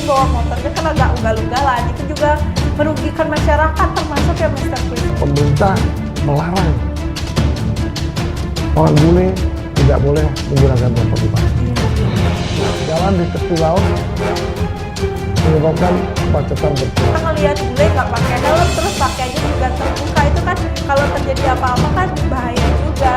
bawa motornya kan agak ugal-ugalan, itu juga merugikan masyarakat termasuk ya Mr. Puisi. Pemerintah melarang orang bule tidak boleh menggunakan motor di Bali. Jalan di tepi laut menyebabkan kemacetan berkurang. Kita ngelihat bule nggak pakai helm terus pakainya juga terbuka, itu kan kalau terjadi apa-apa kan bahaya juga.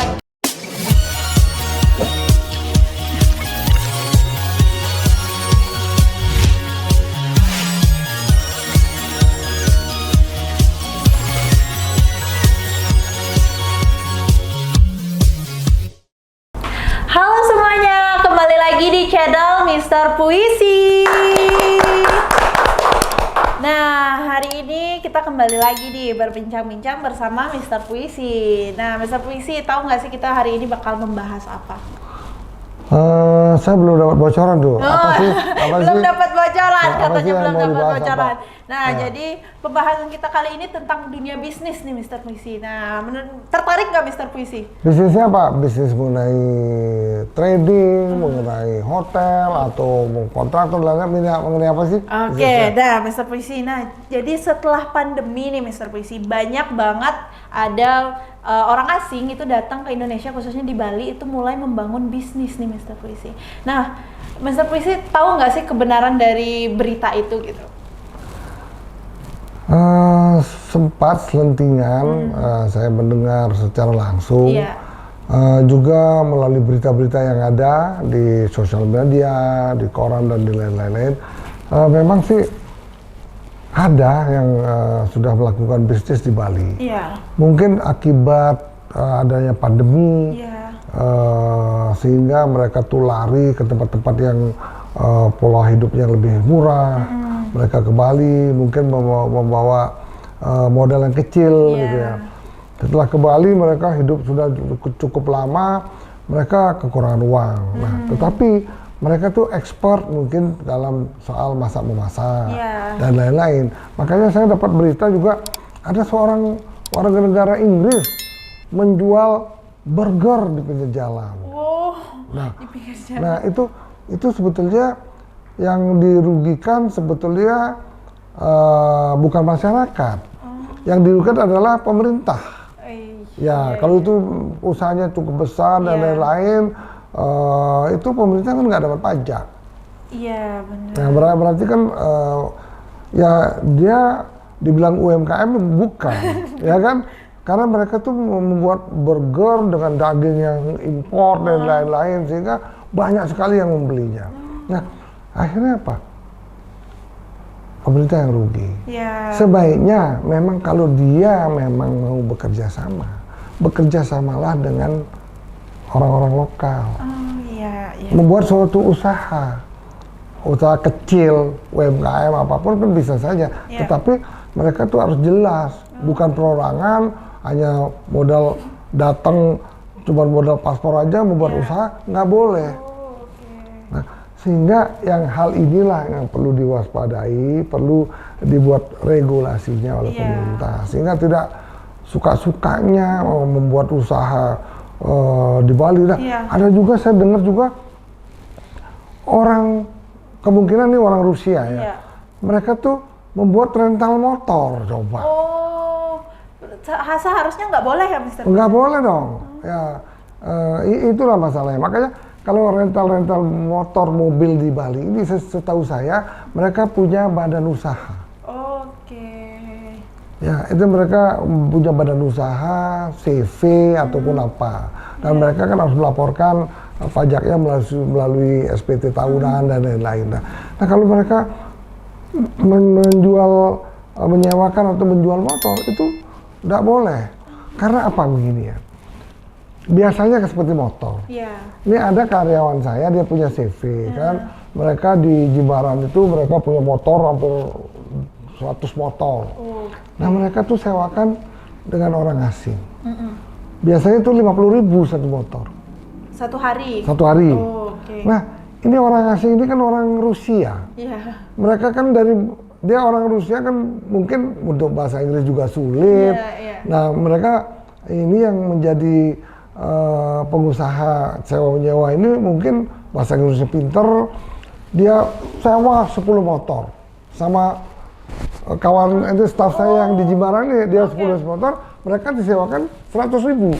Halo semuanya, kembali lagi di channel Mr. Puisi. Nah, hari ini kita kembali lagi nih berbincang-bincang bersama Mr. Puisi. Nah, Mr. Puisi, tahu nggak sih kita hari ini bakal membahas apa? Saya belum dapat bocoran tuh. Apa sih? Belum dapat bocoran, Apa katanya sih yang belum mau dapat dibahas bocoran. apa? Nah, jadi pembahasan kita kali ini tentang dunia bisnis nih, Mr. Puisi. Nah, tertarik nggak Mr. Puisi? Bisnisnya apa? Bisnis mengenai trading, mengenai hotel, atau kontraktor, lainnya mengenai apa sih? Oke, dah Mr. Puisi. Nah, jadi setelah pandemi nih Mr. Puisi, banyak banget ada orang asing itu datang ke Indonesia, khususnya di Bali, itu mulai membangun bisnis nih Mr. Puisi. Nah, Mr. Puisi tahu nggak sih kebenaran dari berita itu gitu? Sempat selentingan saya mendengar secara langsung. Iya. Juga melalui berita-berita yang ada di sosial media, di koran dan di lain-lain. Memang sih ada yang sudah melakukan bisnis di Bali. Iya. Mungkin akibat adanya pandemi, Iya. sehingga mereka tuh lari ke tempat-tempat yang pola hidupnya lebih murah. Mereka ke Bali mungkin membawa modal yang kecil gitu ya. Setelah ke Bali mereka hidup sudah cukup lama, mereka kekurangan uang. Nah, tetapi mereka tuh expert mungkin dalam soal masak-memasak dan lain-lain. Makanya saya dapat berita juga ada seorang warga negara Inggris menjual burger di pinggir jalan. Wow, Nah, di pinggir jalan. nah itu sebetulnya yang dirugikan sebetulnya bukan masyarakat. Yang dirugikan adalah pemerintah. Ya, kalau itu usahanya cukup besar dan lain-lain, itu pemerintah kan nggak dapat pajak. Iya, benar. Nah, berarti kan ya dia dibilang UMKM bukan, ya kan? Karena mereka tuh membuat burger dengan daging yang impor dan lain-lain, sehingga banyak sekali yang membelinya. Nah, akhirnya apa? Pemerintah yang rugi. Sebaiknya memang kalau dia memang mau bekerja samalah dengan orang-orang lokal. Membuat suatu usaha kecil, UMKM apapun kan bisa saja. Tetapi mereka tuh harus jelas, bukan perorangan, hanya modal datang, cuma modal paspor aja membuat usaha, nggak boleh. Nah, sehingga yang hal inilah yang perlu diwaspadai, perlu dibuat regulasinya oleh pemerintah, sehingga tidak suka-sukanya membuat usaha di Bali. Nah, ada juga saya dengar juga orang, kemungkinan nih orang Rusia ya, mereka tuh membuat rental motor, coba. Seharusnya nggak boleh ya, Mr. Nggak boleh dong, ya itulah masalahnya. Makanya kalau rental motor mobil di Bali ini setahu saya mereka punya badan usaha. Ya, itu mereka punya badan usaha, CV ataupun apa. Dan mereka kan harus melaporkan pajaknya melalui SPT tahunan dan lain-lain. Nah, kalau mereka menyewakan atau menjual motor itu tidak boleh. Karena apa begini ya? Biasanya seperti motor. Ini ada karyawan saya, dia punya CV kan. Mereka di Jimbaran itu mereka punya motor hampir 100 motor. Nah, mereka tuh sewakan dengan orang asing. Biasanya tuh 50.000 satu motor. Satu hari? Satu hari. Nah, ini orang asing ini kan orang Rusia. Mereka kan dia orang Rusia kan mungkin untuk bahasa Inggris juga sulit. Nah, mereka ini yang menjadi pengusaha sewa menyewa ini mungkin bahasa Inggrisnya pinter, dia sewa 10 motor sama kawan itu staff saya yang di Jimbaran nih, dia 10 motor, mereka disewakan 100.000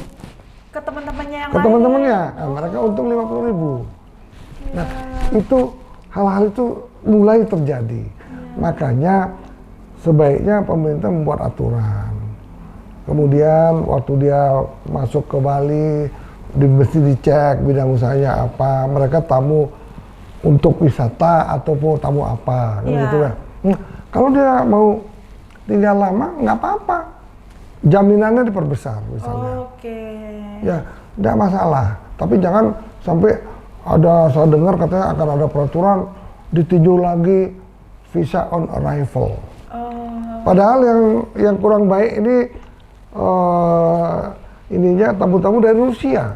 ke teman-temannya yang ke teman-temannya. Nah, mereka untung 50.000. Nah, itu hal-hal itu mulai terjadi. Makanya sebaiknya pemerintah membuat aturan. Kemudian waktu dia masuk ke Bali, mesti dicek bidang usahanya apa, mereka tamu untuk wisata ataupun tamu apa, gitu kan. Nah, kalau dia mau tinggal lama, nggak apa-apa. Jaminannya diperbesar misalnya. Ya, tidak masalah. Tapi jangan sampai saya dengar katanya akan ada peraturan ditinjau lagi visa on arrival. Padahal yang kurang baik ini ininya tamu-tamu dari Rusia.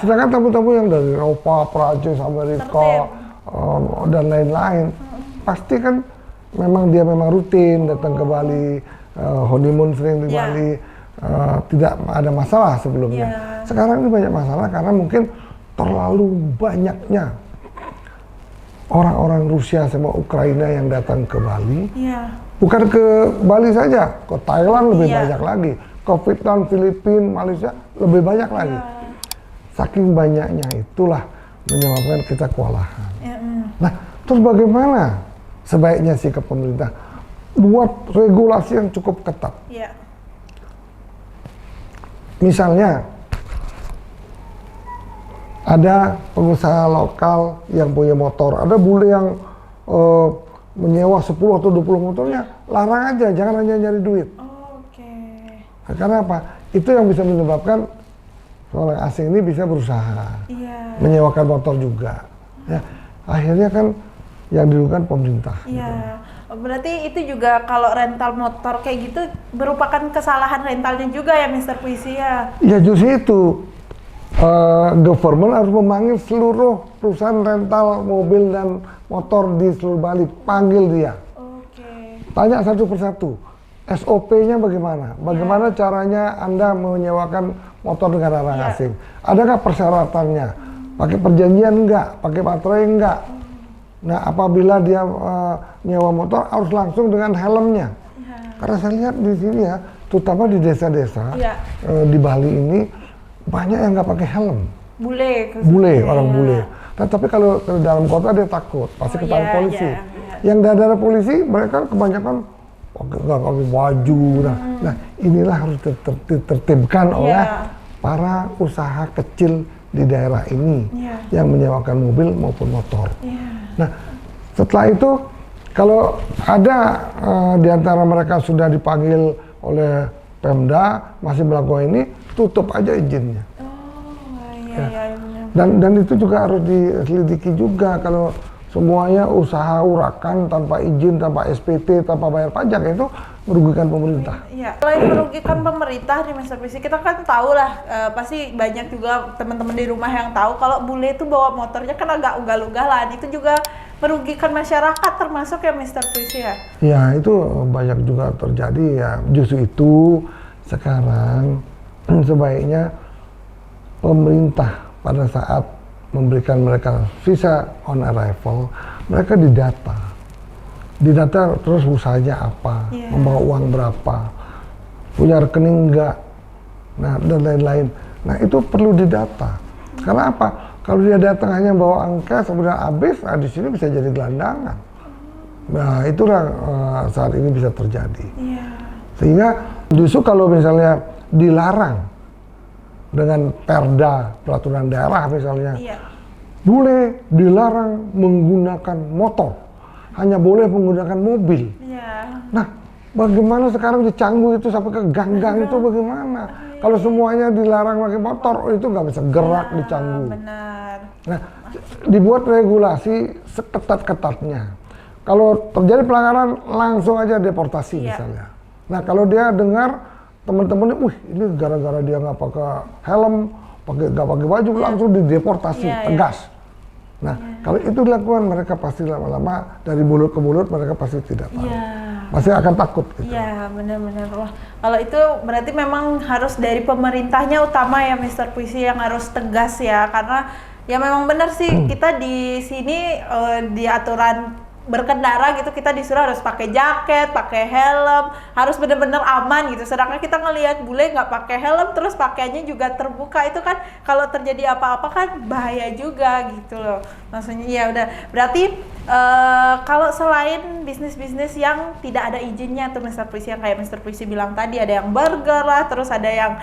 Sedangkan tamu-tamu yang dari Eropa, Prancis, Amerika, dan lain-lain, pasti kan memang rutin datang ke Bali, honeymoon sering di Bali, tidak ada masalah sebelumnya. Sekarang ini banyak masalah karena mungkin terlalu banyaknya orang-orang Rusia sama Ukraina yang datang ke Bali. Bukan ke Bali saja, ke Thailand lebih banyak lagi, ke Vietnam, Filipina, Malaysia lebih banyak lagi. Saking banyaknya itulah menyebabkan kita kewalahan. Nah, terus bagaimana sebaiknya sikap pemerintah? Buat regulasi yang cukup ketat. Misalnya, ada pengusaha lokal yang punya motor, ada bule yang menyewa 10 atau 20 motornya, larang aja, jangan hanya nyari duit. Nah, karena apa? Itu yang bisa menyebabkan orang asing ini bisa berusaha, menyewakan motor juga. Ya, akhirnya kan yang dilakukan pemerintah. Gitu. Berarti itu juga kalau rental motor kayak gitu merupakan kesalahan rentalnya juga ya, Mr. Puisi ya? Ya justru itu. Government harus memanggil seluruh perusahaan rental mobil dan motor di seluruh Bali, panggil dia. Tanya satu persatu, SOP-nya bagaimana? Bagaimana caranya Anda menyewakan motor dengan orang asing? Adakah persyaratannya? Pakai perjanjian enggak? Pakai baterai enggak? Nah, apabila dia nyewa motor harus langsung dengan helmnya. Karena saya lihat di sini ya, terutama di desa-desa di Bali ini banyak yang nggak pakai helm. Bule, orang bule. Nah, tapi kalau ke dalam kota dia takut, pasti ketangkap polisi. Yang daerah polisi mereka kebanyakan nggak pakai baju. Nah, inilah harus ditertibkan oleh para usaha kecil di daerah ini yang menyewakan mobil maupun motor. Nah, setelah itu kalau ada di antara mereka sudah dipanggil oleh Pemda masih melakukan ini, tutup aja izinnya. Dan itu juga harus diselidiki juga. Kalau semuanya usaha urakan tanpa izin, tanpa SPT, tanpa bayar pajak, itu merugikan pemerintah. Selain merugikan pemerintah nih, Mr. Puisi, kita kan tahu lah, pasti banyak juga teman-teman di rumah yang tahu kalau bule itu bawa motornya kan agak ugal-ugalan. Itu juga merugikan masyarakat termasuk ya, Mr. Puisi ya? Ya, itu banyak juga terjadi ya. Justru itu sekarang sebaiknya pemerintah pada saat memberikan mereka visa on arrival, mereka didata terus usahanya apa, membawa uang berapa, punya rekening enggak, nah dan lain-lain. Nah itu perlu didata. Karena apa? Kalau dia datang hanya bawa angka sebenarnya habis, di sini bisa jadi gelandangan. Nah itulah saat ini bisa terjadi. Sehingga justru kalau misalnya dilarang dengan perda peraturan daerah misalnya, boleh dilarang menggunakan motor, hanya boleh menggunakan mobil. Nah, bagaimana sekarang di Canggu itu sampai ke gang-gang itu bagaimana? Kalau semuanya dilarang pakai motor, itu nggak bisa gerak di Canggu. Nah, dibuat regulasi seketat-ketatnya. Kalau terjadi pelanggaran, langsung aja deportasi misalnya. Nah, kalau dia dengar teman-temannya, ini gara-gara dia nggak pakai helm, nggak pakai baju, langsung dideportasi, tegas. Nah, kalau itu dilakukan, mereka pasti lama-lama dari mulut ke mulut mereka pasti tidak tahu, pasti akan takut. Gitu. Iya, benar-benar. Wah, kalau itu berarti memang harus dari pemerintahnya utama ya, Mr. Puisi, yang harus tegas ya, karena Ya memang benar sih, kita di sini di aturan berkendara gitu kita disuruh harus pakai jaket, pakai helm, harus benar-benar aman gitu. Sedangkan kita ngelihat bule nggak pakai helm, terus pakaiannya juga terbuka, itu kan kalau terjadi apa-apa kan bahaya juga gitu loh. Maksudnya ya udah, berarti kalau selain bisnis-bisnis yang tidak ada izinnya tuh Mr. Puisi, yang kayak Mr. Puisi bilang tadi, ada yang burger lah, terus ada yang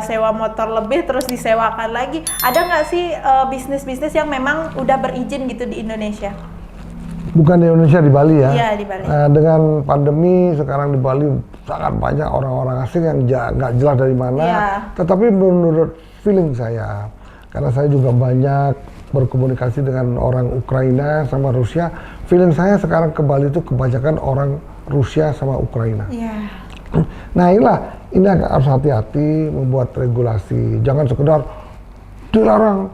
sewa motor lebih terus disewakan lagi. Ada nggak sih bisnis-bisnis yang memang udah berizin gitu di Indonesia? Bukan di Indonesia, di Bali ya. Iya, di Bali. Dengan pandemi sekarang di Bali sangat banyak orang-orang asing yang nggak jelas dari mana. Iya. Tetapi menurut feeling saya, karena saya juga banyak berkomunikasi dengan orang Ukraina sama Rusia, feeling saya sekarang ke Bali itu kebanyakan orang Rusia sama Ukraina. Iya. Nah ini harus hati-hati membuat regulasi. Jangan sekedar dilarang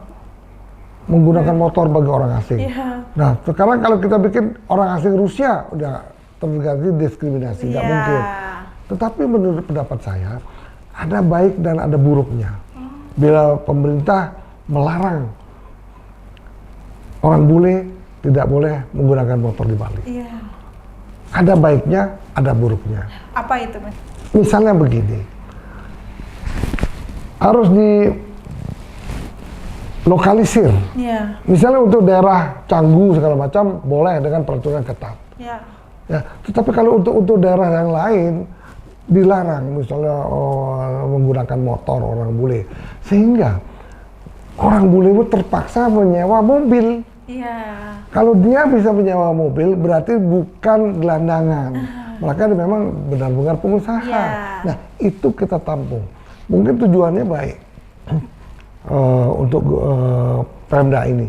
menggunakan motor bagi orang asing. Yeah. Nah, sekarang kalau kita bikin orang asing Rusia, udah terjadi diskriminasi, nggak mungkin. Tetapi menurut pendapat saya, ada baik dan ada buruknya. Bila pemerintah melarang orang bule tidak boleh menggunakan motor di Bali. Yeah. Ada baiknya, ada buruknya. Apa itu, Mas? Misalnya begini, harus lokalisir. Yeah. Misalnya untuk daerah Canggu segala macam boleh dengan peraturan ketat. Yeah. Ya, tetapi kalau untuk daerah yang lain dilarang, misalnya menggunakan motor orang bule, sehingga orang bule itu terpaksa menyewa mobil. Yeah. Kalau dia bisa menyewa mobil berarti bukan gelandangan, mereka memang benar-benar pengusaha. Yeah. Nah itu kita tampung. Mungkin tujuannya baik. Untuk Pemda ini,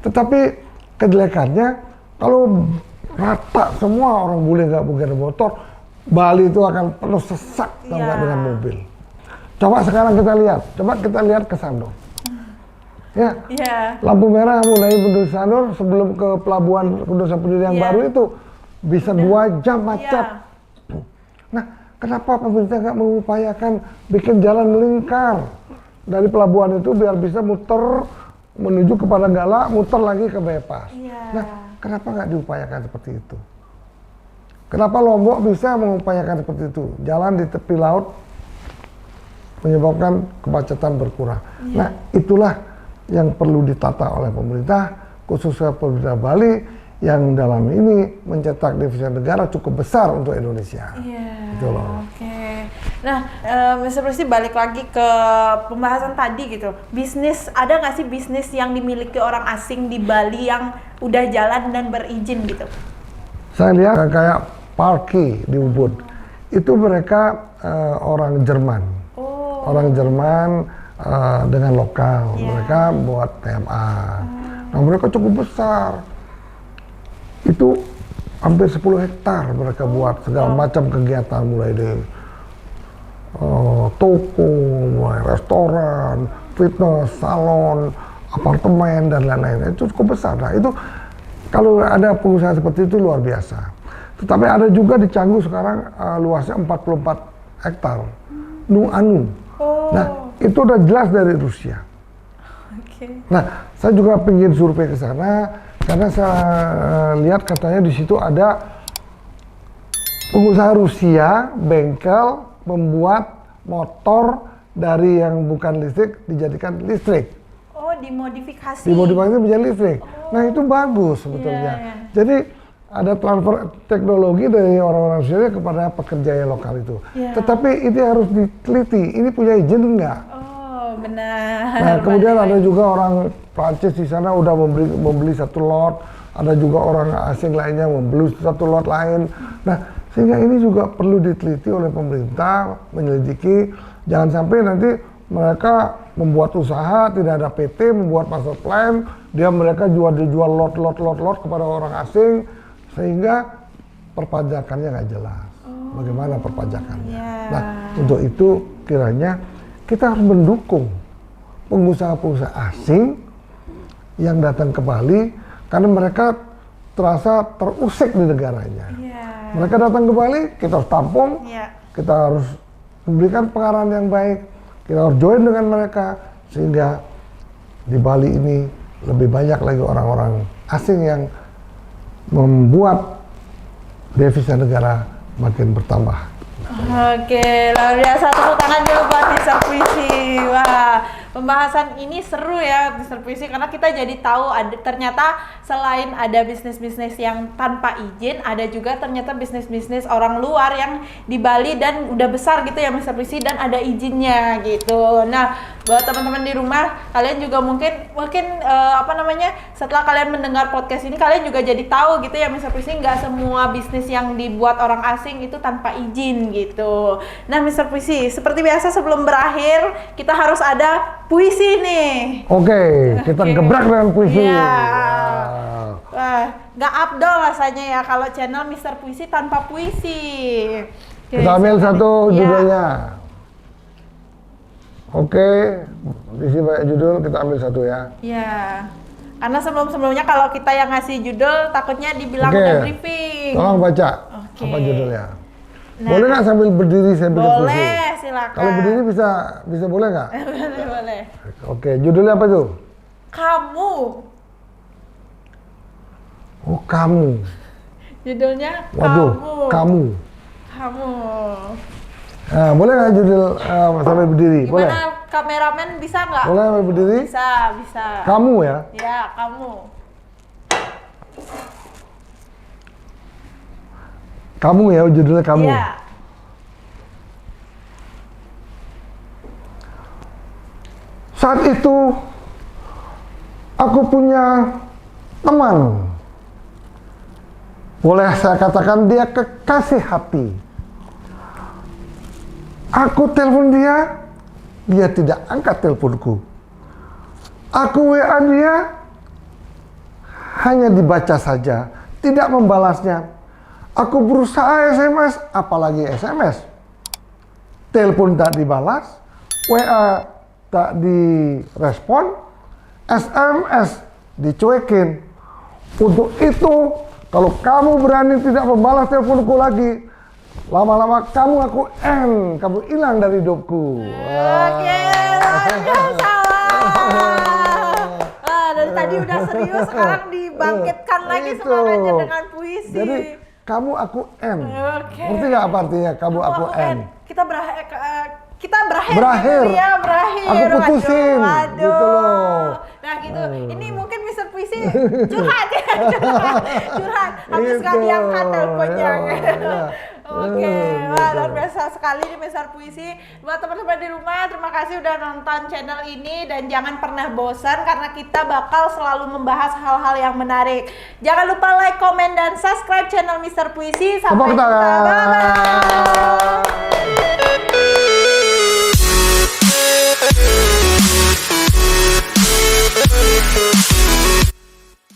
tetapi kejelekannya kalau rata semua orang bule nggak menggunakan motor, Bali itu akan penuh sesak dengan mobil. Coba sekarang kita lihat ke Sanur, ya, lampu merah mulai menuju Sanur sebelum ke pelabuhan Kudosa Pendiri yang baru itu bisa 2 jam macet. Nah, kenapa pemerintah nggak mengupayakan bikin jalan melingkar dari pelabuhan itu biar bisa muter menuju kepada Gala, muter lagi ke bypass. Nah, kenapa nggak diupayakan seperti itu? Kenapa Lombok bisa mengupayakan seperti itu? Jalan di tepi laut menyebabkan kemacetan berkurang. Nah, itulah yang perlu ditata oleh pemerintah, khususnya pemerintah Bali, yang dalam ini mencetak devisa negara cukup besar untuk Indonesia. Gitu loh. Nah, Mr. Puisi balik lagi ke pembahasan tadi gitu. Bisnis, ada nggak sih bisnis yang dimiliki orang asing di Bali yang udah jalan dan berizin gitu? Saya lihat kayak Parky di Ubud, itu mereka orang Jerman. Orang Jerman dengan lokal, mereka buat PMA. Nah mereka cukup besar. Itu hampir 10 hektar mereka buat segala macam kegiatan, mulai dari toko, mulai restoran, fitness, salon, apartemen dan lain-lain. Itu cukup besar. Nah itu kalau ada pengusaha seperti itu luar biasa. Tetapi ada juga di Canggu sekarang luasnya 44 hektar, Nung Anu. Nah itu udah jelas dari Rusia. Nah saya juga pengen survei ke sana karena saya lihat katanya di situ ada pengusaha Rusia, bengkel membuat motor dari yang bukan listrik dijadikan listrik. Oh, dimodifikasi. Dimodifikasi menjadi listrik. Nah itu bagus sebetulnya. Jadi ada transfer teknologi dari orang-orang Rusia kepada pekerja yang lokal itu. Tetapi ini harus diteliti. Ini punya izin enggak? Oh benar. Nah kemudian ada juga orang Prancis di sana udah membeli satu lot. Ada juga orang asing lainnya membeli satu lot lain. Nah sehingga ini juga perlu diteliti oleh pemerintah, menyelidiki, jangan sampai nanti mereka membuat usaha, tidak ada PT, membuat master plan, mereka dijual lot kepada orang asing, sehingga perpajakannya nggak jelas. Bagaimana perpajakannya? Nah, untuk itu kiranya kita harus mendukung pengusaha-pengusaha asing yang datang ke Bali, karena mereka terasa terusik di negaranya. Mereka datang ke Bali, kita harus tampung, kita harus memberikan pengarahan yang baik, kita harus join dengan mereka, sehingga di Bali ini lebih banyak lagi orang-orang asing yang membuat devisa negara makin bertambah. Oke, luar biasa, tepuk tangan dulu buat Mr. Puisi. Wah, pembahasan ini seru ya Mr. Puisi, karena kita jadi tahu ternyata selain ada bisnis-bisnis yang tanpa izin, ada juga ternyata bisnis-bisnis orang luar yang di Bali dan udah besar gitu ya Mr. Puisi, dan ada izinnya gitu. Nah, buat teman-teman di rumah, kalian juga mungkin setelah kalian mendengar podcast ini, kalian juga jadi tahu gitu ya Mr. Puisi, nggak semua bisnis yang dibuat orang asing itu tanpa izin gitu. Nah Mr. Puisi, seperti biasa sebelum berakhir kita harus ada puisi nih. Oke, kita gebrak dengan puisi. Iya. Wah, nggak abdol rasanya ya kalau channel Mr. Puisi tanpa puisi. Oke, kita ambil satu ya. judulnya. Oke, isi banyak judul, kita ambil satu ya. Iya. Karena sebelum-sebelumnya kalau kita yang ngasih judul takutnya dibilang udah briefing. Tolong baca. Oke. Apa judulnya? Nah, boleh nggak sambil berdiri saya bikin puisi? boleh, silakan. Kalau berdiri bisa boleh nggak? boleh. Oke, judulnya apa tuh? Kamu. Oh, kamu. Judulnya Waduh, kamu. Kamu. Nah, boleh nggak judul sambil berdiri? Gimana Boleh? kameramen, bisa nggak? Boleh sambil berdiri? Bisa. Kamu ya? Ya, kamu. Kamu ya, judulnya kamu. Iya. Saat itu aku punya teman. Boleh saya katakan dia kekasih hati. Aku telepon dia, dia tidak angkat teleponku. Aku WA dia, hanya dibaca saja, tidak membalasnya. Aku berusaha SMS, apalagi SMS. Telepon tak dibalas, WA tak direspon, SMS dicuekin. Untuk itu, kalau kamu berani tidak membalas teleponku lagi, lama-lama aku kamu hilang dari hidupku. Oke, biasa. Dari tadi udah serius, sekarang dibangkitkan lagi semangatnya dengan puisi. Jadi kamu aku Oke. Ngerti nggak apa artinya kamu aku Kita berakhir. Berakhir. Gitu ya, berakhir. Aku putusin. Waduh. Gitu loh. Nah gitu. Ini mungkin Mr. Puisi curhat ya. Curhat. Habis nggak Gitu. diangkat teleponnya. Ya. Oke, wah Gitu. luar biasa sekali nih Mr. Puisi. Buat teman-teman di rumah, terima kasih udah nonton channel ini, dan jangan pernah bosan karena kita bakal selalu membahas hal-hal yang menarik. Jangan lupa like, komen, dan subscribe channel Mr. Puisi. Sampai jumpa. Bye-bye.